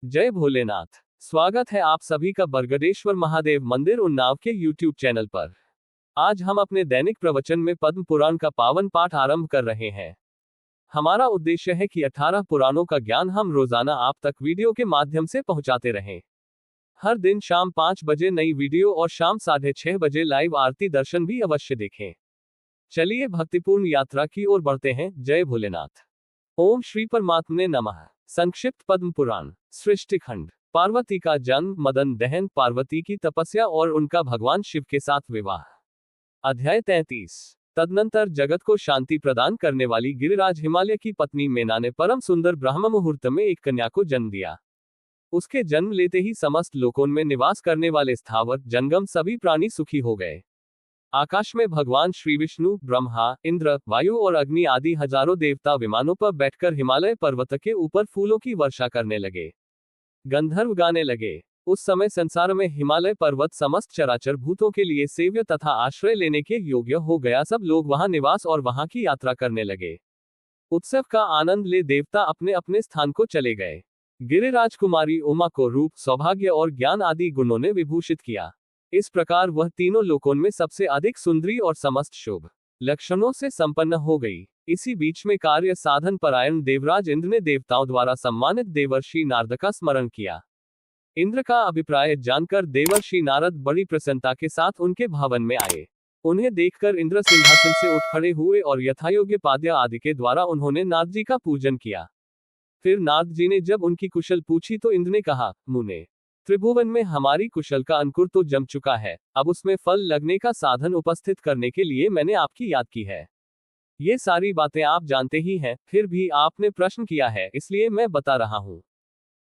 जय भोलेनाथ। स्वागत है आप सभी का बरगदेश्वर महादेव मंदिर उन्नाव के YouTube चैनल पर। आज हम अपने दैनिक प्रवचन में पद्म पुराण का पावन पाठ आरंभ कर रहे हैं। हमारा उद्देश्य है कि 18 पुराणों का ज्ञान हम रोजाना आप तक वीडियो के माध्यम से पहुंचाते रहें। हर दिन शाम 5 बजे नई वीडियो और शाम 6:30 बजे लाइव आरती दर्शन भी अवश्य देखें। चलिए भक्तिपूर्ण यात्रा की ओर बढ़ते हैं। जय भोलेनाथ। ओम श्री परमात्मने नमः। संक्षिप्त पद्म पुराण। सृष्टि खंड। पार्वती का जन्म, मदन दहन, पार्वती की तपस्या और उनका भगवान शिव के साथ विवाह। अध्याय 33। तदनंतर जगत को शांति प्रदान करने वाली गिरिराज हिमालय की पत्नी मेना ने परम सुंदर ब्रह्म मुहूर्त में एक कन्या को जन्म दिया। उसके जन्म लेते ही समस्त लोकों में निवास करने वाले स्थावर जंगम सभी प्राणी सुखी हो गए। आकाश में भगवान श्री विष्णु, ब्रह्मा, इंद्र, वायु और अग्नि आदि हजारों देवता विमानों पर बैठकर हिमालय पर्वत के ऊपर फूलों की वर्षा करने लगे। गंधर्व गाने लगे। उस समय संसार में हिमालय पर्वत समस्त चराचर भूतों के लिए सेव्य तथा आश्रय लेने के योग्य हो गया। सब लोग वहां निवास और वहां की यात्रा करने लगे। उत्सव का आनंद ले देवता अपने अपने स्थान को चले गए। गिरिराज कुमारी उमा को रूप, सौभाग्य और ज्ञान आदि गुणों ने विभूषित किया। इस प्रकार वह तीनों लोकों में सबसे अधिक सुंदरी और समस्त शुभ लक्षणों से संपन्न हो गई। इसी बीच में कार्य साधन परायण देवराज इंद्र ने देवताओं द्वारा सम्मानित देवर्षि नारद का स्मरण किया। इंद्र का अभिप्राय जानकर देवर्षि नारद बड़ी प्रसन्नता के साथ उनके भवन में आए। उन्हें देखकर इंद्र सिंहासन से उठ खड़े हुए और यथायोग्य पाद्य आदि के द्वारा उन्होंने नारद जी का पूजन किया। फिर नारद जी ने जब उनकी कुशल पूछी तो इंद्र ने कहा, मुने, त्रिभुवन में हमारी कुशल का अंकुर तो जम चुका है, अब उसमें फल लगने का साधन उपस्थित करने के लिए मैंने आपकी याद की है। ये सारी बातें आप जानते ही हैं, फिर भी आपने प्रश्न किया है, इसलिए मैं बता रहा हूँ।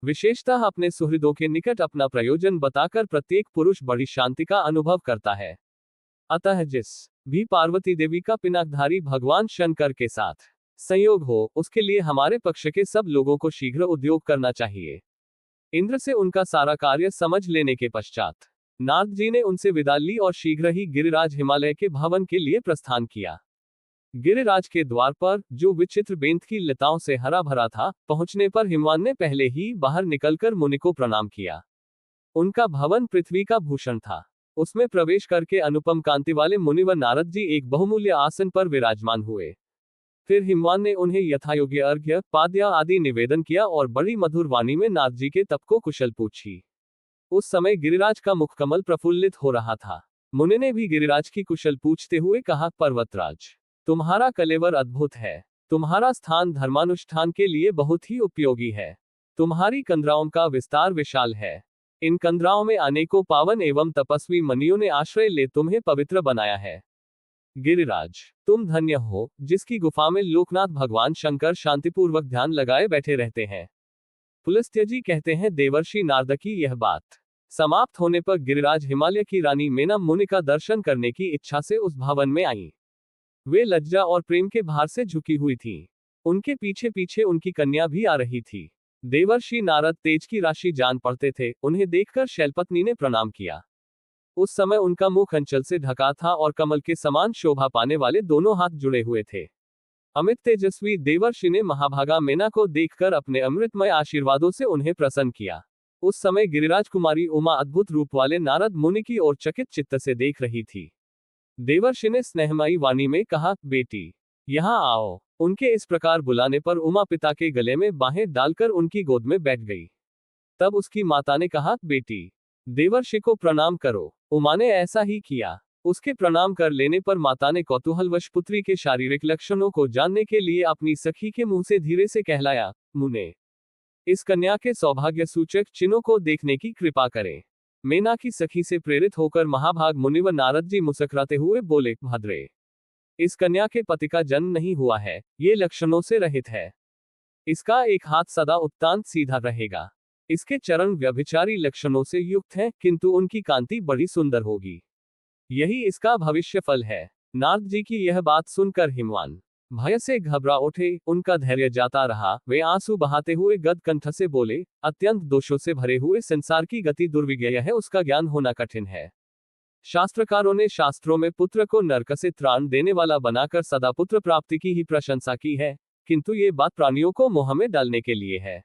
विशेषतः अपने सुहृदों के निकट अपना प्रयोजन बताकर प्रत्येक पुरुष बड़ी शांति का अनुभव करता है। अतः जिस भी पार्वती देवी का पिनाकधारी भगवान शंकर के साथ संयोग हो, उसके लिए हमारे पक्ष के सब लोगों को शीघ्र उद्योग करना चाहिए। इंद्र से उनका सारा कार्य समझ लेने के पश्चात नारद जी ने उनसे विदा ली और शीघ्र ही गिरिराज हिमालय के भवन के लिए प्रस्थान किया। गिरिराज के द्वार पर, जो विचित्र बेंत की लताओं से हरा भरा था, पहुंचने पर हिमवान ने पहले ही बाहर निकलकर मुनि को प्रणाम किया। उनका भवन पृथ्वी का भूषण था। उसमें प्रवेश करके अनुपम कांति वाले मुनिवर नारद जी एक बहुमूल्य आसन पर विराजमान हुए। फिर हिमवान ने उन्हें यथायोग्य अर्घ्य, पाद्य आदि निवेदन किया और बड़ी मधुर वाणी में नारद जी के तप को कुशल पूछी। उस समय गिरिराज का मुखकमल प्रफुल्लित हो रहा था। मुनि ने भी गिरिराज की कुशल पूछते हुए कहा, पर्वतराज, तुम्हारा कलेवर अद्भुत है। तुम्हारा स्थान धर्मानुष्ठान के लिए बहुत ही उपयोगी है। तुम्हारी कंदराओं का विस्तार विशाल है। इन कंदराओं में अनेकों पावन एवं तपस्वी मुनियों ने आश्रय ले तुम्हें पवित्र बनाया है। गिरिराज, तुम धन्य हो, जिसकी गुफा में लोकनाथ भगवान शंकर शांतिपूर्वक ध्यान लगाए बैठे रहते हैं। पुलस्त्य जी कहते हैं, देवर्षि नारद की यह बात समाप्त होने पर गिरिराज हिमालय की रानी मेना मुनि का दर्शन करने की इच्छा से उस भवन में आई। वे लज्जा और प्रेम के भार से झुकी हुई थीं। उनके पीछे पीछे उनकी कन्या भी आ रही थी। देवर्षि नारद तेज की राशि जान पड़ते थे। उन्हें देखकर शैलपत्नी ने प्रणाम किया। उस समय उनका मुख अंचल से ढका था और कमल के समान शोभा पाने वाले दोनों हाथ जुड़े हुए थे। अमित तेजस्वी देवर्षि ने महाभागा मेना को देखकर अपने अमृतमय आशीर्वादों से उन्हें प्रसन्न किया। उस समय गिरिराज कुमारी उमा अद्भुत रूप वाले नारद मुनि की ओर चकित चित्त से देख रही थी। देवर्षि ने स्नेहमयी वाणी में कहा, बेटी, यहाँ आओ। उनके इस प्रकार बुलाने पर उमा पिता के गले में बाहें डालकर उनकी गोद में बैठ गई। तब उसकी माता ने कहा, बेटी, देवर्षि को प्रणाम करो। उमा ने ऐसा ही किया। उसके प्रणाम कर लेने पर माता ने कौतूहलवश पुत्री के शारीरिक लक्षणों को जानने के लिए अपनी सखी के मुंह से धीरे से कहलाया, मुने, इस कन्या के सौभाग्य सूचक चिन्हों को देखने की कृपा करें। मेना की सखी से प्रेरित होकर महाभाग मुनिवर नारद जी मुस्कुराते हुए बोले, भद्रे, इस कन्या के पति का जन्म नहीं हुआ है, ये लक्षणों से रहित है। इसका एक हाथ सदा उत्तान सीधा रहेगा। इसके चरण व्यभिचारी लक्षणों से युक्त हैं, किंतु उनकी कांति बड़ी सुंदर होगी। यही इसका भविष्य फल है। नारद जी की यह बात सुनकर हिमवान भय से घबरा उठे। उनका धैर्य जाता रहा। वे आंसू बहाते हुए गद कंठ से बोले, अत्यंत दोषों से भरे हुए संसार की गति दुर्विज्ञेय है, उसका ज्ञान होना कठिन है। शास्त्रकारों ने शास्त्रों में पुत्र को नरक से त्राण देने वाला बनाकर सदा पुत्र प्राप्ति की ही प्रशंसा की है, किंतु ये बात प्राणियों को मोह में डालने के लिए है।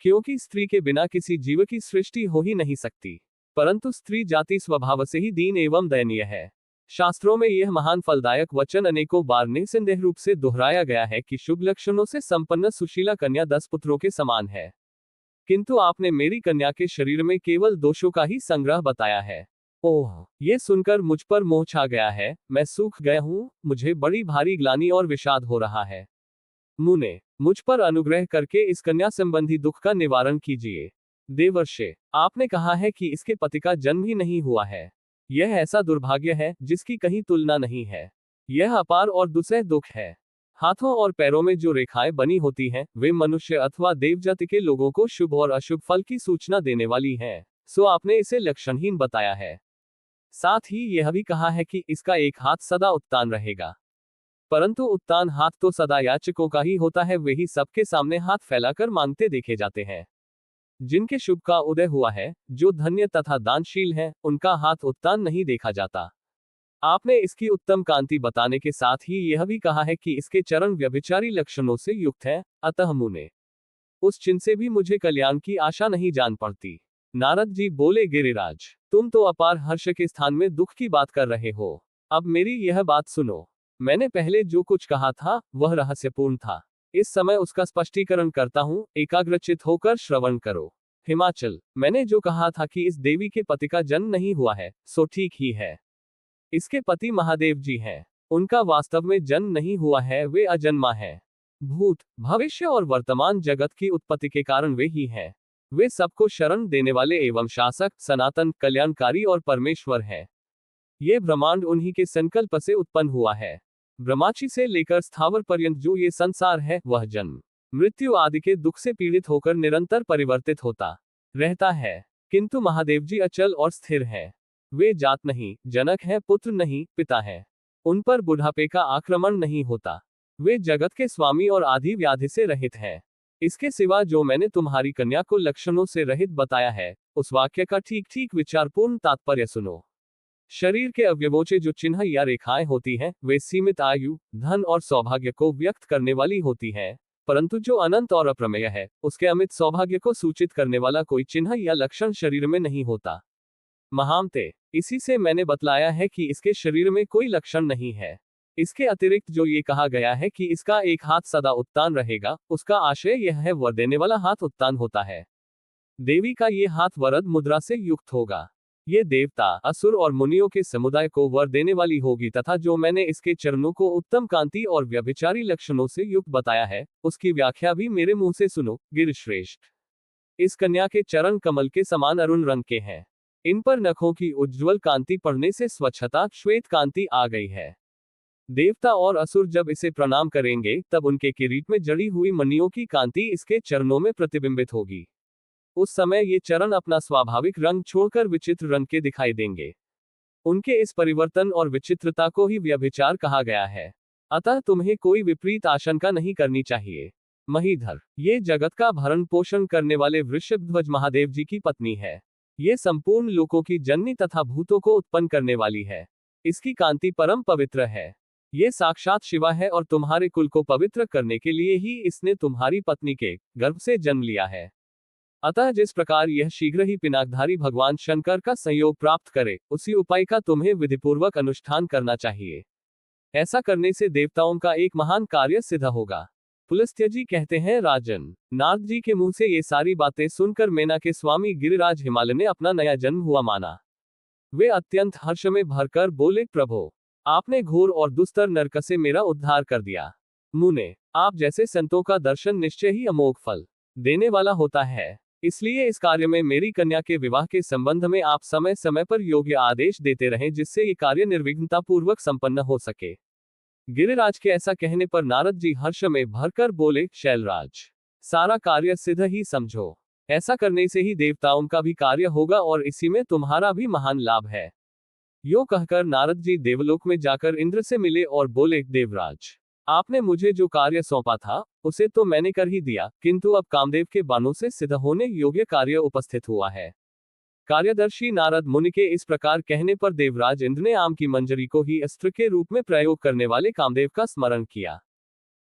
क्योंकि स्त्री के बिना किसी जीव की सृष्टि हो ही नहीं सकती। परंतु स्त्री जाति स्वभाव से ही दीन एवं दयनीय है। शास्त्रों में यह महान फलदायक वचन अनेकों बार निसंदेह रूप से दोहराया गया है कि शुभ लक्षणों से संपन्न सुशीला कन्या 10 पुत्रों के समान है। किंतु आपने मेरी कन्या के शरीर में केवल दोषों का ही संग्रह बताया है। ओह, ये सुनकर मुझ पर मोह छा गया है, मैं सूख गया हूँ, मुझे बड़ी भारी ग्लानि और विषाद हो रहा है। मुने, मुझ पर अनुग्रह करके इस कन्या संबंधी दुख का निवारण कीजिए। देवर्षे, आपने कहा है कि इसके पति का जन्म ही नहीं हुआ है। यह ऐसा दुर्भाग्य है जिसकी कहीं तुलना नहीं है। यह अपार और दुसह दुख है। हाथों और पैरों में जो रेखाएं बनी होती हैं, वे मनुष्य अथवा देवजाति के लोगों को शुभ और अशुभ फल की सूचना देने वाली हैं, सो आपने इसे लक्षणहीन बताया है। साथ ही यह भी कहा है कि इसका एक हाथ सदा उत्तान रहेगा। परंतु उत्तान हाथ तो सदा याचकों का ही होता है, वे ही सबके सामने हाथ फैलाकर मांगते देखे जाते हैं। जिनके शुभ का उदय हुआ है, जो धन्य तथा दानशील हैं, उनका हाथ उत्तान नहीं देखा जाता। आपने इसकी उत्तम कांति बताने के साथ ही यह भी कहा है कि इसके चरण व्यभिचारी लक्षणों से युक्त है, अतः मुने, उस चिन्ह से भी मुझे कल्याण की आशा नहीं जान पड़ती। नारद जी बोले, गिरिराज, तुम तो अपार हर्ष के स्थान में दुख की बात कर रहे हो। अब मेरी यह बात सुनो। मैंने पहले जो कुछ कहा था वह रहस्यपूर्ण था। इस समय उसका स्पष्टीकरण करता हूँ, एकाग्रचित होकर श्रवण करो। हिमाचल, मैंने जो कहा था कि इस देवी के पति का जन्म नहीं हुआ है, सो ठीक ही है। इसके पति महादेव जी हैं। उनका वास्तव में जन्म नहीं हुआ है, वे अजन्मा है। भूत, भविष्य और वर्तमान जगत की उत्पत्ति के कारण वे ही हैं। वे सबको शरण देने वाले एवं शासक, सनातन, कल्याणकारी और परमेश्वर हैं। ये ब्रह्मांड उन्हीं के संकल्प से उत्पन्न हुआ है। ब्रह्माची से लेकर स्थावर पर्यंत जो ये संसार है, वह जन्म, मृत्यु आदि के दुख से पीड़ित होकर निरंतर परिवर्तित होता रहता है। किंतु महादेव जी अचल और स्थिर हैं। वे जात नहीं, जनक हैं, पुत्र नहीं, पिता हैं। उन पर बुढ़ापे का आक्रमण नहीं होता। वे जगत के स्वामी और आदि व्याधि से रहित हैं। इसके सिवा जो मैंने तुम्हारी कन्या को लक्षणों से रहित बताया है, उस वाक्य का ठीक ठीक विचारपूर्ण तात्पर्य सुनो। शरीर के अवयवों से जो चिन्ह या रेखाएं होती हैं, वे सीमित आयु, धन और सौभाग्य को व्यक्त करने वाली होती हैं, परंतु जो अनंत और अप्रमेय है, उसके अमित सौभाग्य को सूचित करने वाला कोई चिन्ह या लक्षण शरीर में नहीं होता। महामते, इसी से मैंने बतलाया है कि इसके शरीर में कोई लक्षण नहीं है। इसके अतिरिक्त जो ये कहा गया है कि इसका एक हाथ सदा उत्तान रहेगा, उसका आशय यह है, वर देने वाला हाथ उत्तान होता है। देवी का ये हाथ वरद मुद्रा से युक्त होगा। ये देवता, असुर और मुनियों के समुदाय को वर देने वाली होगी, तथा जो मैंने इसके चरणों को उत्तम कांति और व्यभिचारी लक्षणों से युक्त बताया है, उसकी व्याख्या भी मेरे मुंह से सुनो, गिरिश्रेष्ठ। इस कन्या के चरण कमल के समान अरुण रंग के हैं। इन पर नखों की उज्ज्वल कांति पड़ने से स्वच्छता, श्वेत कांति आ गई है। देवता और असुर जब इसे प्रणाम करेंगे, तब उनके किरीट में जड़ी हुई मणियों की कांति इसके चरणों में प्रतिबिंबित होगी। उस समय ये चरण अपना स्वाभाविक रंग छोड़कर विचित्र रंग के दिखाई देंगे। उनके इस परिवर्तन और विचित्रता को ही व्यभिचार कहा गया है। अतः तुम्हें कोई विपरीत आशंका नहीं करनी चाहिए। महीधर, ये जगत का भरण पोषण करने वाले वृषभध्वज महादेव जी की पत्नी है। ये संपूर्ण लोकों की जननी तथा भूतों को उत्पन्न करने वाली है। इसकी कांति परम पवित्र है। ये साक्षात शिवा है और तुम्हारे कुल को पवित्र करने के लिए ही इसने तुम्हारी पत्नी के गर्भ से जन्म लिया है। अतः जिस प्रकार यह शीघ्र ही पिनाकधारी भगवान शंकर का संयोग प्राप्त करे, उसी उपाय का तुम्हें विधिपूर्वक अनुष्ठान करना चाहिए। ऐसा करने से देवताओं का एक महान कार्य सिद्ध होगा। पुलस्त्य जी कहते हैं, राजन, नारद जी के मुंह से ये सारी बातें सुनकर मेना के स्वामी गिरिराज हिमालय ने अपना नया जन्म हुआ माना। वे अत्यंत हर्ष में भरकर बोले, प्रभो, आपने घोर और दुस्तर नरक से मेरा उद्धार कर दिया। मुने, आप जैसे संतों का दर्शन निश्चय ही अमोघ फल देने वाला होता है। इसलिए इस कार्य में मेरी कन्या के विवाह के संबंध में आप समय समय पर योग्य आदेश देते रहें, जिससे ये कार्य निर्विघ्नता पूर्वक संपन्न हो सके। गिरिराज के ऐसा कहने पर नारद जी हर्ष में भरकर बोले, शैलराज, सारा कार्य सिद्ध ही समझो। ऐसा करने से ही देवताओं का भी कार्य होगा और इसी में तुम्हारा भी महान लाभ है। यो कहकर नारद जी देवलोक में जाकर इंद्र से मिले और बोले, देवराज, आपने मुझे जो कार्य सौंपा था, उसे तो मैंने कर ही दिया, किंतु अब कामदेव के बाणों से सिद्ध होने योग्य कार्य उपस्थित हुआ है। कार्यदर्शी नारद मुनि के इस प्रकार कहने पर देवराज इंद्र ने आम की मंजरी को ही अस्त्र के रूप में प्रयोग करने वाले कामदेव का स्मरण किया।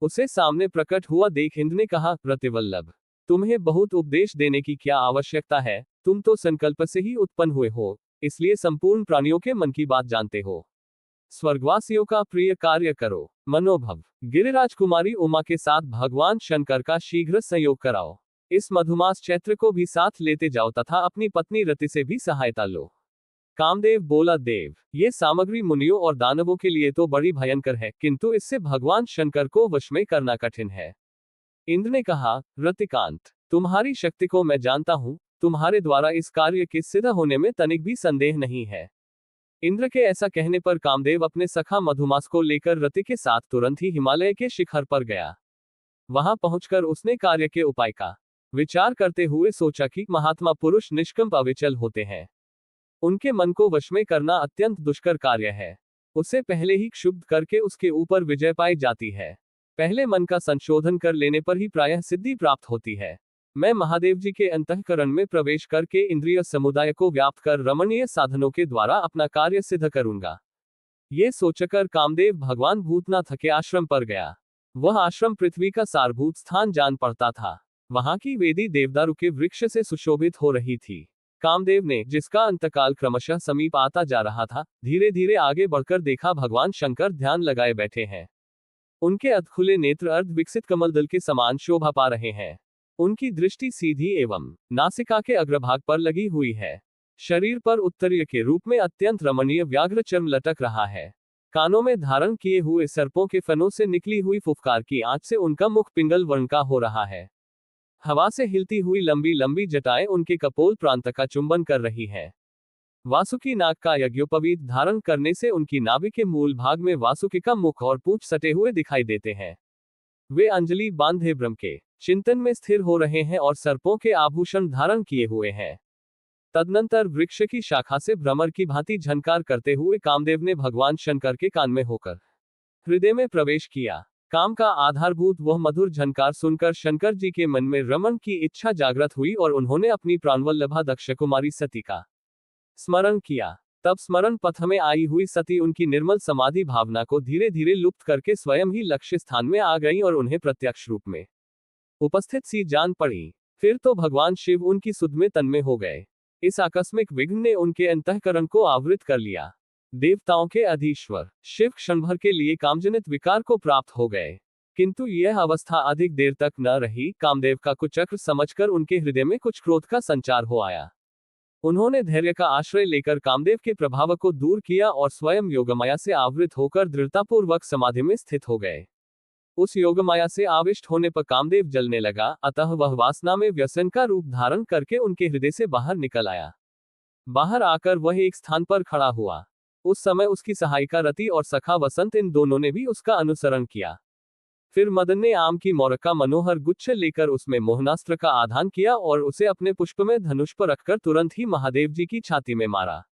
उसे सामने प्रकट हुआ देख इंद्र ने कहा, रतिवल्लभ, तुम्हें बहुत उपदेश देने की क्या आवश्यकता है, तुम तो संकल्प से ही उत्पन्न हुए हो, इसलिए संपूर्ण प्राणियों के मन की बात जानते हो। स्वर्गवासियों का प्रिय कार्य करो। मनोभव। गिरिराज कुमारी उमा के साथ भगवान शंकर का शीघ्र संयोग कराओ। इस मधुमास चैत्र को भी साथ लेते जाओ तथा अपनी पत्नी रति से भी सहायता लो। कामदेव बोला, देव, ये सामग्री मुनियों और दानवों के लिए तो बड़ी भयंकर है, किंतु इससे भगवान शंकर को वश में करना कठिन है। इंद्र ने कहा, रतिकांत, तुम्हारी शक्ति को मैं जानता हूं, तुम्हारे द्वारा इस कार्य के सिद्ध होने में तनिक भी संदेह नहीं है। इंद्र के ऐसा कहने पर कामदेव अपने सखा मधुमास को लेकर रति के साथ तुरंत ही हिमालय के शिखर पर गया। वहां पहुंचकर उसने कार्य के उपाय का विचार करते हुए सोचा कि महात्मा पुरुष निष्कंप अविचल होते हैं। उनके मन को वश में करना अत्यंत दुष्कर कार्य है। उसे पहले ही क्षुब्ध करके उसके ऊपर विजय पाई जाती है। पहले मन का संशोधन कर लेने पर ही प्रायः सिद्धि प्राप्त होती है। मैं महादेव जी के अंतःकरण में प्रवेश करके इंद्रिय समुदाय को व्याप्त कर रमणीय साधनों के द्वारा अपना कार्य सिद्ध करूंगा। ये सोचकर कामदेव भगवान भूतनाथ के आश्रम पर गया। वह आश्रम पृथ्वी का सारभूत स्थान जान पड़ता था। वहां की वेदी देवदारू के वृक्ष से सुशोभित हो रही थी। कामदेव ने, जिसका अंतकाल क्रमशः समीप आता जा रहा था, धीरे धीरे आगे बढ़कर देखा भगवान शंकर ध्यान लगाए बैठे हैं। उनके अधखुले नेत्र अर्ध विकसित कमलदल के समान शोभा पा रहे हैं। उनकी दृष्टि सीधी एवं नासिका के अग्रभाग पर लगी हुई है। शरीर पर उत्तरीय के रूप में अत्यंत रमणीय व्याघ्र चर्म लटक रहा है। कानों में धारण किए हुए सर्पों के फनों से निकली हुई फुफकार की आंच से उनका मुख पिंगल वर्ण का हो रहा है। हवा से हिलती हुई लंबी लंबी जटाएं उनके कपोल प्रांत का चुंबन कर रही हैं। वासुकी नाग का यज्ञोपवीत धारण करने से उनकी नाभि के मूल भाग में वासुकी का मुख और पूंछ सटे हुए दिखाई देते हैं। वे अंजलि बांधे ब्रह्म के चिंतन में स्थिर हो रहे हैं और सर्पों के आभूषण धारण किए हुए हैं। तदनंतर वृक्ष की शाखा से भ्रमर की भांति झनकार करते हुए कामदेव ने भगवान शंकर के कान में होकर हृदय में प्रवेश किया। काम का आधारभूत वह मधुर झनकार सुनकर शंकर जी के मन में रमण की इच्छा जागृत हुई और उन्होंने अपनी प्राणवल्लभा दक्ष कुमारी सती का स्मरण किया। तब स्मरण पथ में आई हुई सती उनकी निर्मल समाधि भावना को धीरे धीरे लुप्त करके स्वयं ही लक्ष्य स्थान में आ गई और उन्हें प्रत्यक्ष रूप में उपस्थित सी जान पड़ी। फिर तो भगवान शिव उनकी सुध में तन्मय हो गए। इस आकस्मिक विघ्न ने उनके अंतःकरण को आवृत कर लिया। देवताओं के अधीश्वर शिव क्षण भर के लिए कामजनित विकार को प्राप्त हो गए, किंतु यह अवस्था अधिक देर तक न रही। कामदेव का कुचक्र समझकर उनके हृदय में कुछ क्रोध का संचार हो आया। उन्होंने धैर्य का आश्रय लेकर कामदेव के प्रभाव को दूर किया और स्वयं योगमाया से आवृत होकर दृढ़तापूर्वक समाधि में स्थित हो गए। उस योगमाया से आविष्ट होने पर कामदेव जलने लगा, अतः वह वासना में व्यसन का रूप धारण करके उनके हृदय से बाहर निकल आया। बाहर आकर वह एक स्थान पर खड़ा हुआ। उस समय उसकी सहायिका रति और सखा वसंत इन दोनों ने भी उसका अनुसरण किया। फिर मदन ने आम की मोरक का मनोहर गुच्छ लेकर उसमें मोहनास्त्र का आधान किया और उसे अपने पुष्प में धनुष पर रखकर तुरंत ही महादेव जी की छाती में मारा।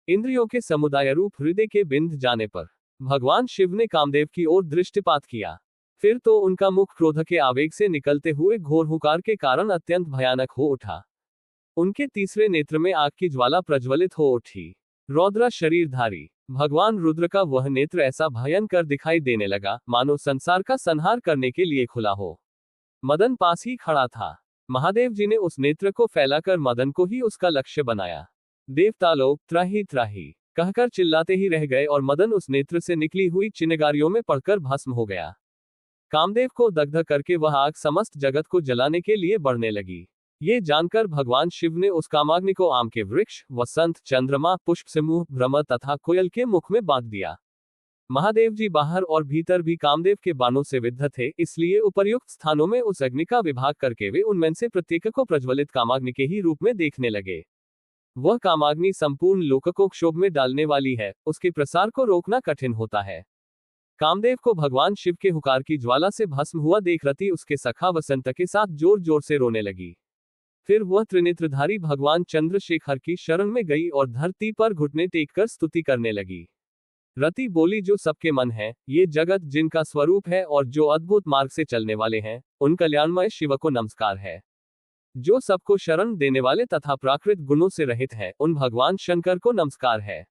इंद्रियों के समुदाय रूप हृदय के बिंद जाने पर भगवान शिव ने कामदेव की ओर दृष्टिपात किया। फिर तो उनका मुख क्रोध के आवेग से निकलते हुए घोर हुंकार के कारण अत्यंत भयानक हो उठा। उनके तीसरे नेत्र में आग की ज्वाला प्रज्वलित हो उठी। रौद्र शरीरधारी भगवान रुद्र का वह नेत्र ऐसा भयंकर दिखाई देने लगा, मानो संसार का संहार करने के लिए खुला हो। मदन पास ही खड़ा था। महादेव जी ने उस नेत्र को फैलाकर मदन को ही उसका लक्ष्य बनाया। देवता लोग त्राही त्राही कहकर चिल्लाते ही रह गए और मदन उस नेत्र से निकली हुई चिनगारियों में पड़कर भस्म हो गया। कामदेव को दग्ध करके वह आग समस्त जगत को जलाने के लिए बढ़ने लगी। ये जानकर भगवान शिव ने उस कामाग्नि को आम के वृक्ष, वसंत, चंद्रमा, पुष्प समूह, भ्रमर तथा कोयल के मुख में बांध दिया। महादेव जी बाहर और भीतर भी कामदेव के बाणों से विद्ध थे, इसलिए उपर्युक्त स्थानों में उस अग्नि का विभाग करके वे उनमें से प्रत्येक को प्रज्वलित कामाग्नि के ही रूप में देखने लगे। वह कामाग्नि संपूर्ण लोक को क्षोभ में डालने वाली है, उसके प्रसार को रोकना कठिन होता है। कामदेव को भगवान शिव के हुकार की ज्वाला से भस्म हुआ देख रति उसके सखा वसंत के साथ जोर जोर से रोने लगी। फिर वह त्रिनेत्रधारी भगवान चंद्रशेखर की शरण में गई और धरती पर घुटने टेककर स्तुति करने लगी। रति बोली, जो सबके मन है, ये जगत जिनका स्वरूप है और जो अद्भुत मार्ग से चलने वाले हैं, उन कल्याणमय शिव को नमस्कार है। जो सबको शरण देने वाले तथा प्राकृत गुणों से रहित है, उन भगवान शंकर को नमस्कार है।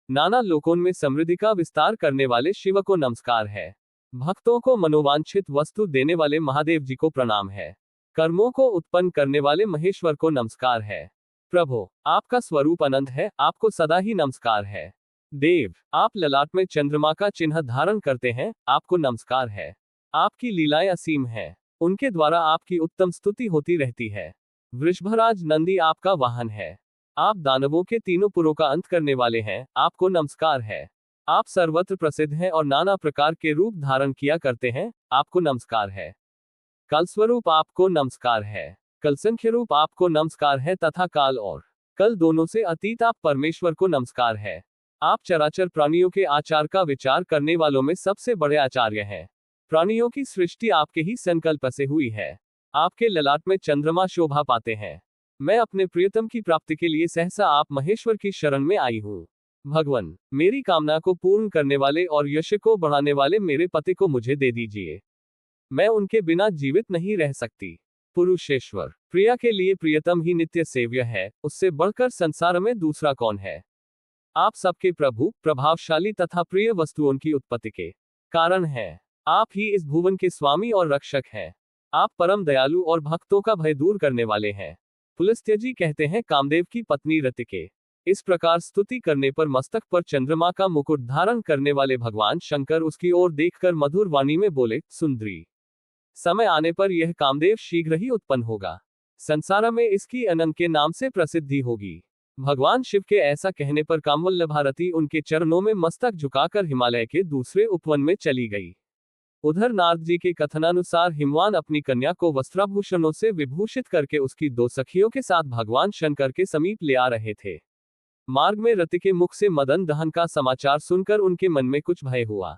नाना लोकों में समृद्धि का विस्तार करने वाले शिव को नमस्कार है। भक्तों को मनोवांछित वस्तु देने वाले महादेव जी को प्रणाम है। कर्मों को उत्पन्न करने वाले महेश्वर को नमस्कार है। प्रभु, आपका स्वरूप अनंत है, आपको सदा ही नमस्कार है। देव, आप ललाट में चंद्रमा का चिन्ह धारण करते हैं, आपको नमस्कार है। आपकी लीलाएं असीम है, उनके द्वारा आपकी उत्तम स्तुति होती रहती है। वृषभराज नंदी आपका वाहन है। आप दानवों के तीनों पुरों का अंत करने वाले हैं, आपको नमस्कार है। आप सर्वत्र प्रसिद्ध हैं और नाना प्रकार के रूप धारण किया करते हैं, आपको नमस्कार है। कल स्वरूप आपको नमस्कार है। कल संख्य रूप आपको नमस्कार है तथा काल और कल दोनों से अतीत आप परमेश्वर को नमस्कार है। आप चराचर प्राणियों के आचार का विचार करने वालों में सबसे बड़े आचार्य हैं। प्राणियों की सृष्टि आपके ही संकल्प से हुई है। आपके ललाट में चंद्रमा शोभा पाते हैं। मैं अपने प्रियतम की प्राप्ति के लिए सहसा आप महेश्वर की शरण में आई हूँ। भगवान, मेरी कामना को पूर्ण करने वाले और यश को बढ़ाने वाले मेरे पति को मुझे दे दीजिए। मैं उनके बिना जीवित नहीं रह सकती। पुरुषेश्वर, प्रिया के लिए प्रियतम ही नित्य सेव्य है, उससे बढ़कर संसार में दूसरा कौन है। आप सबके प्रभु, प्रभावशाली तथा प्रिय वस्तुओं की उत्पत्ति के कारण हैं। आप ही इस भुवन के स्वामी और रक्षक हैं। आप परम दयालु और भक्तों का भय दूर करने वाले हैं। पुलस्त्य कहते हैं, कामदेव की पत्नी रतिके इस प्रकार स्तुति करने पर मस्तक पर चंद्रमा का मुकुट धारण करने वाले भगवान शंकर उसकी ओर देखकर मधुर वाणी में बोले, सुंदरी, समय आने पर यह कामदेव शीघ्र ही उत्पन्न होगा। संसार में इसकी अनंत के नाम से प्रसिद्धि होगी। भगवान शिव के ऐसा कहने पर कामवल्लभारती उनके चरणों में मस्तक झुकाकर हिमालय के दूसरे उपवन में चली गई। उधर नारद जी के कथनानुसार हिमवान अपनी कन्या को वस्त्राभूषणों से विभूषित करके उसकी दो सखियों के साथ भगवान शंकर के समीप ले आ रहे थे। मार्ग में रति के मुख से मदन दहन का समाचार सुनकर उनके मन में कुछ भय हुआ।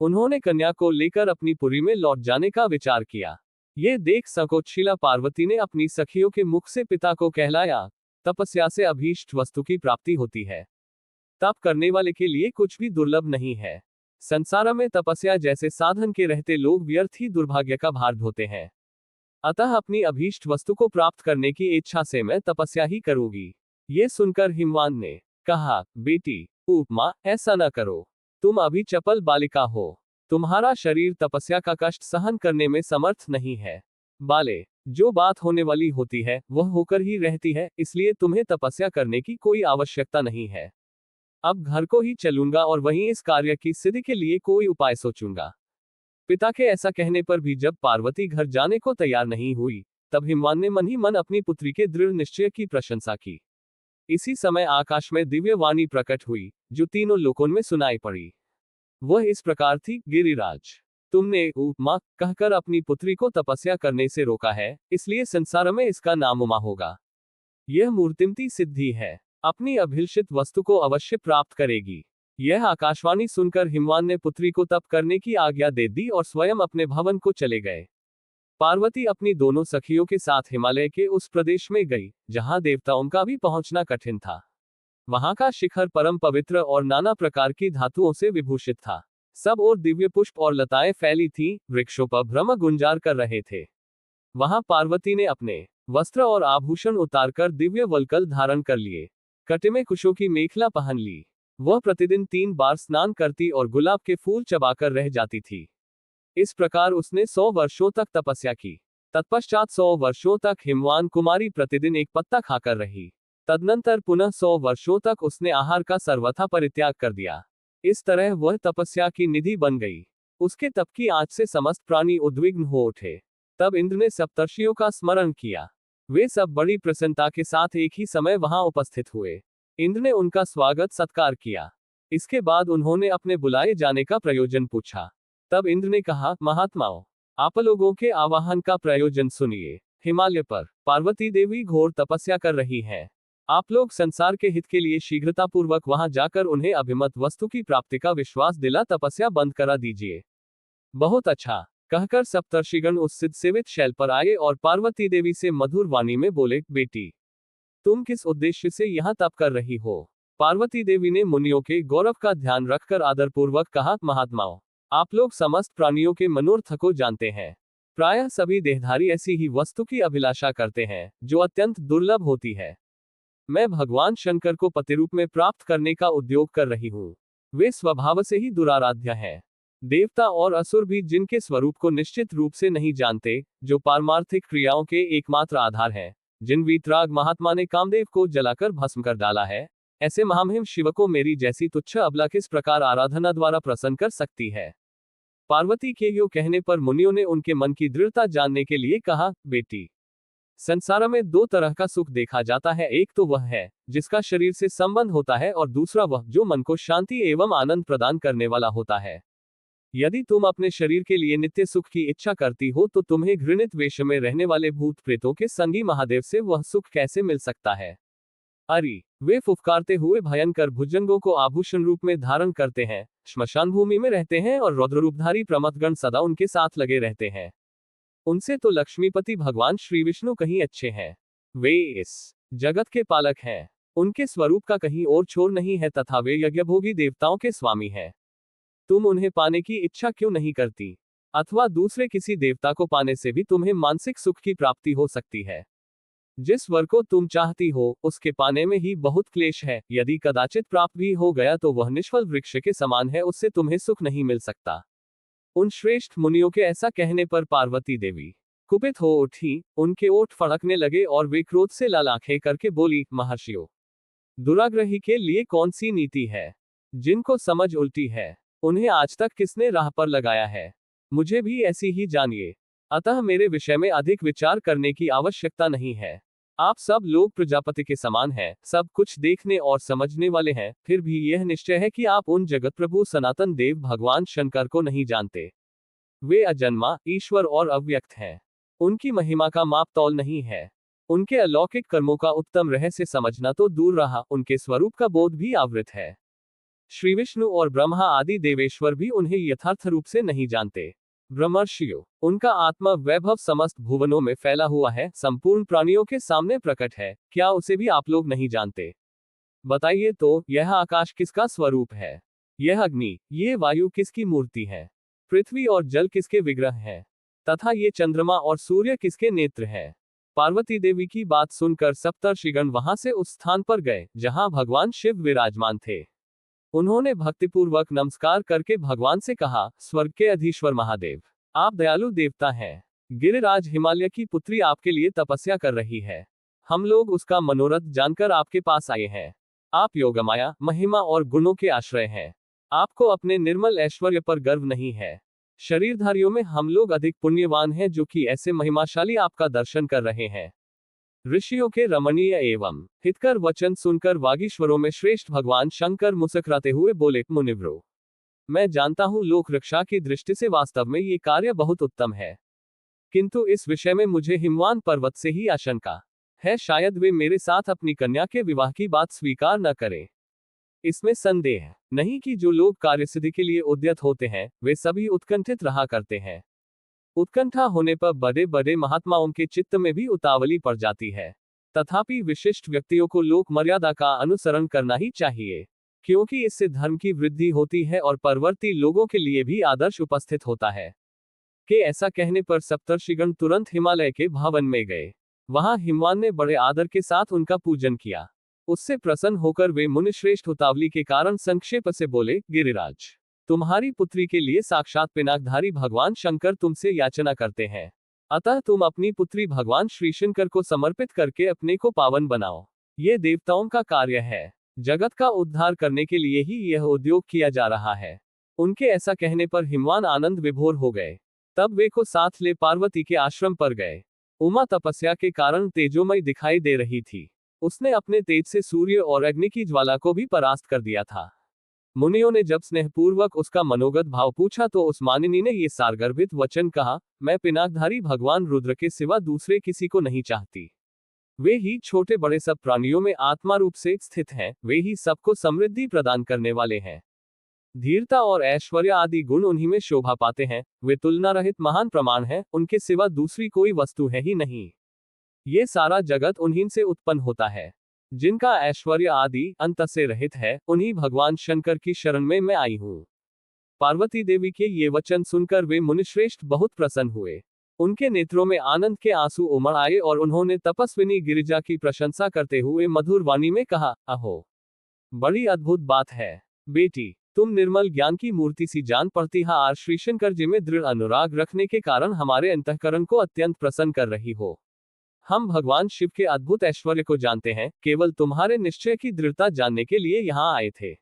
उन्होंने कन्या को लेकर अपनी पुरी में लौट जाने का विचार किया। ये देख संकोचशीला पार्वती ने अपनी सखियों के मुख से पिता को कहलाया, तपस्या से अभीष्ट वस्तु की प्राप्ति होती है। तप करने वाले के लिए कुछ भी दुर्लभ नहीं है। संसार में तपस्या जैसे साधन के रहते लोग व्यर्थ ही दुर्भाग्य का भार ढोते हैं। अतः अपनी अभीष्ट वस्तु को प्राप्त करने की इच्छा से मैं तपस्या ही करूंगी। ये सुनकर हिमवान ने कहा, बेटी उपमा, ऐसा न करो। तुम अभी चपल बालिका हो। तुम्हारा शरीर तपस्या का कष्ट सहन करने में समर्थ नहीं है। बाले, जो बात होने वाली होती है वह होकर ही रहती है, इसलिए तुम्हें तपस्या करने की कोई आवश्यकता नहीं है। अब घर को ही चलूंगा और वहीं इस कार्य की सिद्धि के लिए कोई उपाय सोचूंगा। पिता के ऐसा कहने पर भी जब पार्वती घर जाने को तैयार नहीं हुई, तब हिमवान ने मन ही मन अपनी पुत्री के दृढ़ निश्चय की प्रशंसा की। इसी समय आकाश में दिव्य वाणी प्रकट हुई, जो तीनों लोकों में सुनाई पड़ी। वह इस प्रकार थी, गिरिराज, तुमने उपमा कहकर अपनी पुत्री को तपस्या करने से रोका है, इसलिए संसार में इसका नाम उमा होगा। यह मूर्तिमती सिद्धि है, अपनी अभिलषित वस्तु को अवश्य प्राप्त करेगी। यह आकाशवाणी सुनकर हिमवान ने पुत्री को तप करने की आज्ञा दे दी और स्वयं अपने भवन को चले गए। पार्वती अपनी दोनों सखियों के साथ हिमालय के उस प्रदेश में गई, जहां देवताओं का भी पहुंचना कठिन था। वहां का शिखर परम पवित्र और नाना प्रकार की धातुओं से विभूषित था। सब और दिव्य पुष्प और लताएं फैली थीं, वृक्षों पर भ्रम गुंजार कर रहे थे। वहां पार्वती ने अपने वस्त्र और आभूषण उतारकर दिव्य वल्कल धारण कर लिए। कटे में कुशों की मेखला पहन ली। वह प्रतिदिन 3 बार स्नान करती और गुलाब के फूल चबाकर रह जाती थी। इस प्रकार उसने 100 वर्षों तक तपस्या की। तत्पश्चात 100 वर्षों तक हिमवान कुमारी प्रतिदिन एक पत्ता खाकर रही। तदनंतर पुनः 100 वर्षों तक उसने आहार का सर्वथा परित्याग कर दिया। इस तरह वह तपस्या की निधि बन गई। उसके तप की आंच से समस्त प्राणी उद्विग्न हो उठे। तब इंद्र ने सप्तर्षियों का स्मरण किया। वे सब बड़ी प्रसन्नता के साथ एक ही समय वहां उपस्थित हुए। इंद्र ने उनका स्वागत सत्कार किया। इसके बाद उन्होंने अपने बुलाए जाने का प्रयोजन पूछा। तब इंद्र ने कहा, महात्माओं, आप लोगों के आवाहन का प्रयोजन सुनिए। हिमालय पर पार्वती देवी घोर तपस्या कर रही हैं। आप लोग संसार के हित के लिए शीघ्रतापूर्वक वहां जाकर उन्हें अभिमत वस्तु की प्राप्ति का विश्वास दिला तपस्या बंद करा दीजिए। बहुत अच्छा, कहकर सप्तर्षिगण उस सिद्ध सेवित शैल पर आए और पार्वती देवी से मधुर वाणी में बोले, बेटी, तुम किस उद्देश्य से यहाँ तप कर रही हो? पार्वती देवी ने मुनियों के गौरव का ध्यान रखकर आदरपूर्वक कहा, महात्माओं, आप लोग समस्त प्राणियों के मनोरथ को जानते हैं। प्रायः सभी देहधारी ऐसी ही वस्तु की अभिलाषा करते हैं, जो अत्यंत दुर्लभ होती है। मैं भगवान शंकर को पतिरूप में प्राप्त करने का उद्योग कर रही हूँ। वे स्वभाव से ही दुराराध्य हैं। देवता और असुर भी जिनके स्वरूप को निश्चित रूप से नहीं जानते, जो पारमार्थिक क्रियाओं के एकमात्र आधार हैं, जिन वीतराग महात्मा ने कामदेव को जलाकर भस्म कर डाला है, ऐसे महामहिम शिव को मेरी जैसी तुच्छ अबला किस प्रकार आराधना द्वारा प्रसन्न कर सकती है। पार्वती के यो कहने पर मुनियों ने उनके मन की दृढ़ता जानने के लिए कहा, बेटी, संसार में दो तरह का सुख देखा जाता है, एक तो वह है जिसका शरीर से संबंध होता है और दूसरा वह जो मन को शांति एवं आनंद प्रदान करने वाला होता है। यदि तुम अपने शरीर के लिए नित्य सुख की इच्छा करती हो तो तुम्हें घृणित वेश में रहने वाले भूत प्रेतों के संगी महादेव से वह सुख कैसे मिल सकता है। अरे, वे फुफकारते हुए भयंकर भुजंगों को आभूषण रूप में धारण करते हैं, श्मशान भूमि में रहते हैं और रौद्ररूपधारी प्रमथगण सदा उनके साथ लगे रहते हैं। उनसे तो लक्ष्मीपति भगवान श्री विष्णु कहीं अच्छे हैं। वे इस जगत के पालक हैं। उनके स्वरूप का कहीं और छोर नहीं है तथा वे यज्ञभोगी देवताओं के स्वामी हैं। तुम उन्हें पाने की इच्छा क्यों नहीं करती? अथवा दूसरे किसी देवता को पाने से भी तुम्हें मानसिक सुख की प्राप्ति हो सकती है। जिस वर को तुम चाहती हो उसके पाने में ही बहुत क्लेश है। यदि कदाचित प्राप्त भी हो गया तो वह निष्फल वृक्ष के समान है, उससे तुम्हें सुख नहीं मिल सकता। उन श्रेष्ठ मुनियों के ऐसा कहने पर पार्वती देवी कुपित हो उठी, उनके ओठ फड़कने लगे और वे क्रोध से लाल आंखें करके बोली, महर्षियों, दुराग्रही के लिए कौन सी नीति है? जिनको समझ उल्टी है उन्हें आज तक किसने राह पर लगाया है? मुझे भी ऐसी ही जानिए। अतः मेरे विषय में अधिक विचार करने की आवश्यकता नहीं है। आप सब लोग प्रजापति के समान हैं, सब कुछ देखने और समझने वाले हैं, फिर भी यह निश्चय है कि आप उन जगत प्रभु सनातन देव भगवान शंकर को नहीं जानते। वे अजन्मा ईश्वर और अव्यक्त हैं। उनकी महिमा का माप तौल नहीं है। उनके अलौकिक कर्मों का उत्तम रहस्य समझना तो दूर रहा, उनके स्वरूप का बोध भी आवृत है। श्री विष्णु और ब्रह्मा आदि देवेश्वर भी उन्हें यथार्थ रूप से नहीं जानते। ब्रह्मर्षियों, उनका आत्मा वैभव समस्त भुवनों में फैला हुआ है, संपूर्ण प्राणियों के सामने प्रकट है, क्या उसे भी आप लोग नहीं जानते? बताइए तो, यह आकाश किसका स्वरूप है? यह अग्नि, ये वायु किसकी मूर्ति है? पृथ्वी और जल किसके विग्रह हैं? तथा ये चंद्रमा और सूर्य किसके नेत्र हैं? पार्वती देवी की बात सुनकर सप्तर्षिगण वहां से उस स्थान पर गए जहां भगवान शिव विराजमान थे। उन्होंने भक्तिपूर्वक नमस्कार करके भगवान से कहा, स्वर्ग के अधीश्वर महादेव, आप दयालु देवता हैं। गिरिराज हिमालय की पुत्री आपके लिए तपस्या कर रही है। हम लोग उसका मनोरथ जानकर आपके पास आए हैं। आप योगमाया, महिमा और गुणों के आश्रय हैं। आपको अपने निर्मल ऐश्वर्य पर गर्व नहीं है। शरीरधारियों में हम लोग अधिक पुण्यवान हैं जो कि ऐसे महिमाशाली आपका दर्शन कर रहे हैं। ऋषियों के रमणीय एवं हितकर वचन सुनकर वागीश्वरों में श्रेष्ठ भगवान शंकर मुस्कुराते हुए बोले, मुनिव्रो, मैं जानता हूं लोक रक्षा की दृष्टि से वास्तव में ये कार्य बहुत उत्तम है, किंतु इस विषय में मुझे हिमवान पर्वत से ही आशंका है। शायद वे मेरे साथ अपनी कन्या के विवाह की बात स्वीकार न करें। इसमें संदेह नहीं कि जो लोग कार्यसिद्धि के लिए उद्यत होते हैं वे सभी उत्कंठित रहा करते हैं। उत्कंठा होने पर बड़े बड़े महात्माओं के चित्त में भी उतावली पड़ जाती है। तथापि विशिष्ट व्यक्तियों को लोक मर्यादा का अनुसरण करना ही चाहिए, क्योंकि इससे धर्म की वृद्धि होती है और परवर्ती लोगों के लिए भी आदर्श उपस्थित होता है। के ऐसा कहने पर सप्तर्षिगण तुरंत हिमालय के भवन में गए। वहां हिमवान ने बड़े आदर के साथ उनका पूजन किया। उससे प्रसन्न होकर वे मुनिश्रेष्ठ उतावली के कारण संक्षेप से बोले, गिरिराज, तुम्हारी पुत्री के लिए साक्षात पिनाकधारी भगवान शंकर तुमसे याचना करते हैं। अतः तुम अपनी पुत्री भगवान श्री शंकर को समर्पित करके अपने को पावन बनाओ। ये देवताओं का कार्य है। जगत का उद्धार करने के लिए ही यह उद्योग किया जा रहा है। उनके ऐसा कहने पर हिमवान आनंद विभोर हो गए। तब वे को साथ ले पार्वती के आश्रम पर गए। उमा तपस्या के कारण तेजोमय दिखाई दे रही थी। उसने अपने तेज से सूर्य और अग्नि की ज्वाला को भी परास्त कर दिया था। मुनियों ने जब स्नेहपूर्वक उसका मनोगत भाव पूछा तो उस मानिनी ने ये सारगर्भित वचन कहा, मैं पिनाकधारी भगवान रुद्र के सिवा दूसरे किसी को नहीं चाहती। वे ही छोटे बड़े सब प्राणियों में आत्मा रूप से स्थित हैं, वे ही सबको समृद्धि प्रदान करने वाले हैं। धीरता और ऐश्वर्य आदि गुण उन्हीं में शोभा पाते हैं। वे तुलना रहित महान प्रमाण हैं, उनके सिवा दूसरी कोई वस्तु है ही नहीं। ये सारा जगत उन्हीं से उत्पन्न होता है। जिनका ऐश्वर्य आदि अंत से रहित है, उन्हीं भगवान शंकर की शरण में मैं आई हूँ। पार्वती देवी के ये वचन सुनकर वे मुनिश्रेष्ठ बहुत प्रसन्न हुए। उनके नेत्रों में आनंद के आंसू उमड़ आए और उन्होंने तपस्विनी गिरिजा की प्रशंसा करते हुए मधुर वाणी में कहा, अहो, बड़ी अद्भुत बात है बेटी, तुम निर्मल ज्ञान की मूर्ति सी जान पड़ती है और श्री शंकर जी में दृढ़ अनुराग रखने के कारण हमारे अंतःकरण को अत्यंत प्रसन्न कर रही हो। हम भगवान शिव के अद्भुत ऐश्वर्य को जानते हैं, केवल तुम्हारे निश्चय की दृढ़ता जानने के लिए यहाँ आए थे।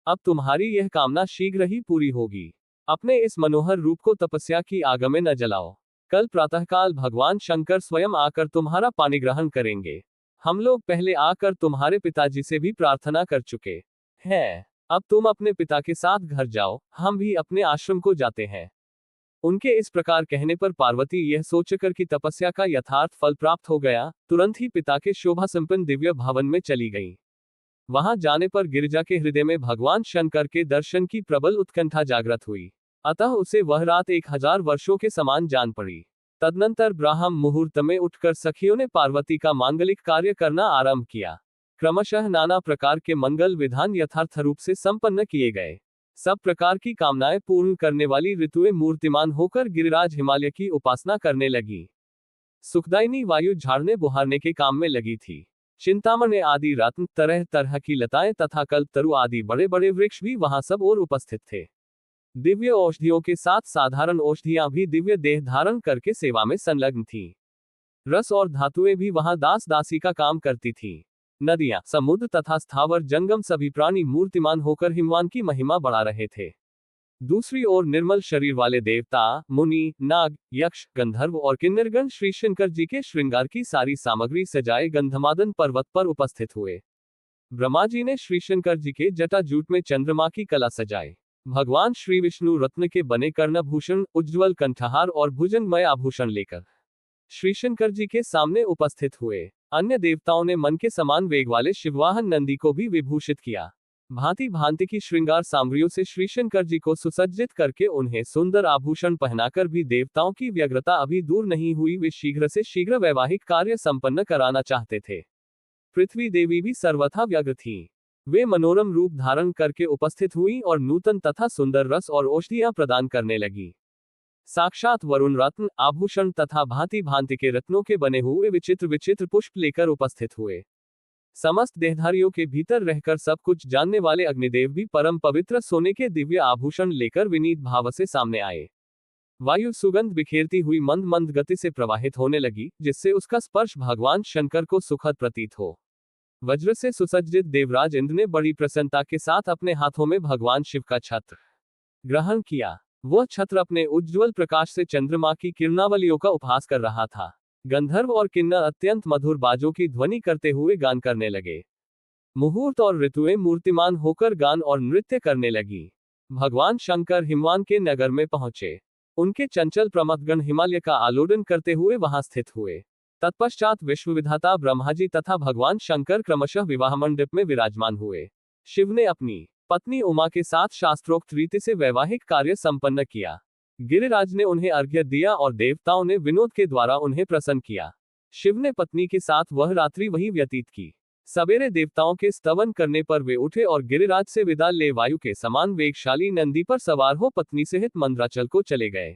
अब तुम्हारी यह कामना शीघ्र ही पूरी होगी। अपने इस मनोहर रूप को तपस्या की आग में न जलाओ। कल प्रातःकाल भगवान शंकर स्वयं आकर तुम्हारा पानी ग्रहण करेंगे। हम लोग पहले आकर तुम्हारे पिताजी से भी प्रार्थना कर चुके हैं। अब तुम अपने पिता के साथ घर जाओ, हम भी अपने आश्रम को जाते हैं। उनके इस प्रकार कहने पर पार्वती यह सोचकर कि तपस्या का यथार्थ फल प्राप्त हो गया, तुरंत ही पिता के शोभा संपन्न दिव्य भवन में चली गई। वहां जाने पर गिरिजा के हृदय में भगवान शंकर के दर्शन की प्रबल उत्कंठा जागृत हुई, अतः उसे वह रात 1000 वर्षों के समान जान पड़ी। तदनंतर ब्राह्म मुहूर्त में उठकर सखियों ने पार्वती का मांगलिक कार्य करना आरंभ किया। क्रमशः नाना प्रकार के मंगल विधान यथार्थ रूप से संपन्न किए गए। सब प्रकार की कामनाएं पूर्ण करने वाली ऋतुएं मूर्तिमान होकर गिरिराज हिमालय की उपासना करने लगी। सुखदायिनी वायु झाड़ने बुहारने के काम में लगी थी। चिंतामणि आदि रत्न, तरह तरह की लताएं तथा कल्पतरु आदि बड़े बड़े वृक्ष भी वहां सब और उपस्थित थे। दिव्य औषधियों के साथ साधारण औषधियां भी दिव्य देह धारण करके सेवा में संलग्न थी। रस और धातुएं भी वहां दास दासी का काम करती थी। नदियां, समुद्र तथा स्थावर जंगम सभी प्राणी मूर्तिमान होकर हिमवान की महिमा बढ़ा रहे थे। दूसरी ओर निर्मल शरीर वाले देवता, मुनि, नाग, यक्ष, गंधर्व और किन्नरगण श्री शंकर जी के श्रृंगार की सारी सामग्री सजाए गंधमादन पर्वत पर उपस्थित हुए। ब्रह्मा जी ने श्री शंकर जी के जटाजूट में चंद्रमा की कला सजाई। भगवान श्री विष्णु रत्न के बने कर्णभूषण, उज्ज्वल कंठहार और भुजंगमय आभूषण लेकर श्री शंकर जी के सामने उपस्थित हुए। अन्य देवताओं ने मन के समान वेग वाले शिववाहन नंदी को भी विभूषित किया। भांति भांति की श्रृंगार सामग्रियों से श्री शंकर जी को सुसज्जित करके उन्हें सुंदर आभूषण पहनाकर भी देवताओं की व्यग्रता अभी दूर नहीं हुई। वे शीघ्र से शीघ्र वैवाहिक कार्य संपन्न कराना चाहते थे। पृथ्वी देवी भी सर्वथा व्यग्र थी। वे मनोरम रूप धारण करके उपस्थित हुई और नूतन तथा सुंदर रस और औषधियां प्रदान करने लगी। साक्षात वरुण रत्न, आभूषण तथा भांति भांति के रत्नों के बने हुए विचित्र विचित्र पुष्प लेकर उपस्थित हुए। समस्त देहधारियों के भीतर रहकर सब कुछ जानने वाले अग्निदेव भी परम पवित्र सोने के दिव्य आभूषण लेकर विनीत भाव से सामने आए। वायु सुगंध बिखेरती हुई मंद मंद गति से प्रवाहित होने लगी, जिससे उसका स्पर्श भगवान शंकर को सुखद प्रतीत हो। वज्र से सुसज्जित देवराज इंद्र ने बड़ी प्रसन्नता के साथ अपने हाथों में भगवान शिव का छत्र ग्रहण किया। वह छत्र अपने उज्ज्वल प्रकाश से चंद्रमा की किरणावलियों का उपहास कर रहा था। गंधर्व और किन्नर अत्यंत मधुर बाजों की ध्वनि करते हुए गान करने लगे। मुहूर्त और ऋतुएं मूर्तिमान होकर गान और नृत्य करने लगी। भगवान शंकर हिमवान के नगर में पहुंचे। उनके चंचल प्रमथगण हिमालय का आलोडन करते हुए वहां स्थित हुए। तत्पश्चात विश्वविधाता ब्रह्मा जी तथा भगवान शंकर क्रमशः विवाह मंडप में विराजमान हुए। शिव ने अपनी पत्नी उमा के साथ शास्त्रोक्त रीति से वैवाहिक कार्य संपन्न किया। गिरिराज ने उन्हें अर्घ्य दिया और देवताओं ने विनोद के द्वारा उन्हें प्रसन्न किया। शिव ने पत्नी के साथ वह रात्रि वहीं व्यतीत की। सवेरे देवताओं के स्तवन करने पर वे उठे और गिरिराज से विदा ले वायु के समान वेगशाली नंदी पर सवार हो पत्नी सहित मंद्राचल को चले गए।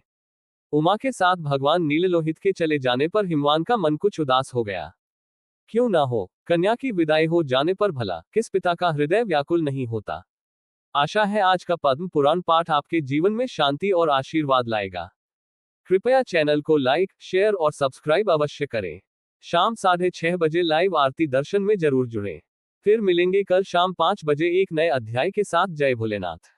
उमा के साथ भगवान नीललोहित के चले जाने पर हिमवान का मन कुछ उदास हो गया। क्यों ना हो, कन्या की विदाई हो जाने पर भला किस पिता का हृदय व्याकुल नहीं होता। आशा है आज का पद्म पुराण पाठ आपके जीवन में शांति और आशीर्वाद लाएगा। कृपया चैनल को लाइक, शेयर और सब्सक्राइब अवश्य करें। शाम 6:30 बजे लाइव आरती दर्शन में जरूर जुड़ें। फिर मिलेंगे कल शाम 5 बजे एक नए अध्याय के साथ। जय भोलेनाथ।